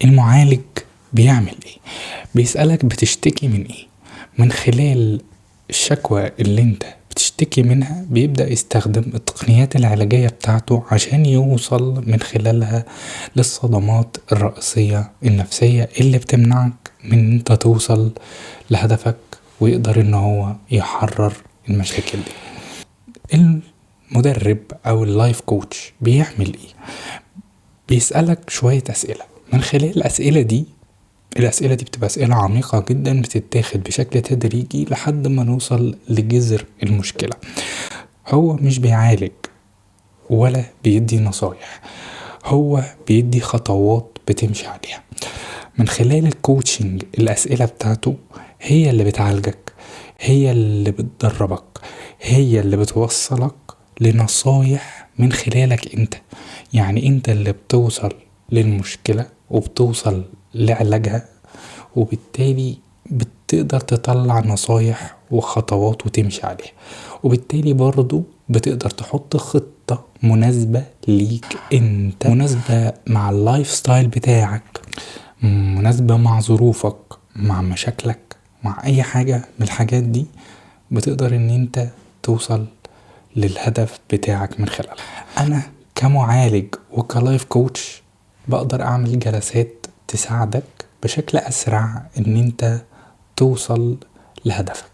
المعالج بيعمل ايه؟ بيسألك بتشتكي من ايه؟ من خلال الشكوى اللي انت بتشتكي منها بيبدأ يستخدم التقنيات العلاجية بتاعته عشان يوصل من خلالها للصدمات الرئيسية النفسية اللي بتمنعك من ان انت توصل لهدفك، ويقدر ان هو يحرر المشاكل دي. المدرب او اللايف كوتش بيعمل ايه؟ بيسألك شوية اسئلة، من خلال الاسئلة دي بتبقى اسئلة عميقة جدا بتتاخد بشكل تدريجي لحد ما نوصل لجذر المشكلة. هو مش بيعالج ولا بيدي نصايح، هو بيدي خطوات بتمشي عليها. من خلال الكوتشنج الاسئلة بتاعته هي اللي بتعالجك، هي اللي بتدربك، هي اللي بتوصلك لنصايح من خلالك انت. يعني انت اللي بتوصل للمشكلة وبتوصل لعلاجها، وبالتالي بتقدر تطلع نصايح وخطوات وتمشي عليها، وبالتالي برضو بتقدر تحط خطة مناسبة ليك انت، مناسبة مع اللايف ستايل بتاعك، مناسبة مع ظروفك، مع مشاكلك، مع اي حاجة من الحاجات دي. بتقدر ان انت توصل للهدف بتاعك من خلالها. انا كمعالج وكلايف كوتش بقدر اعمل جلسات تساعدك بشكل اسرع ان انت توصل لهدفك.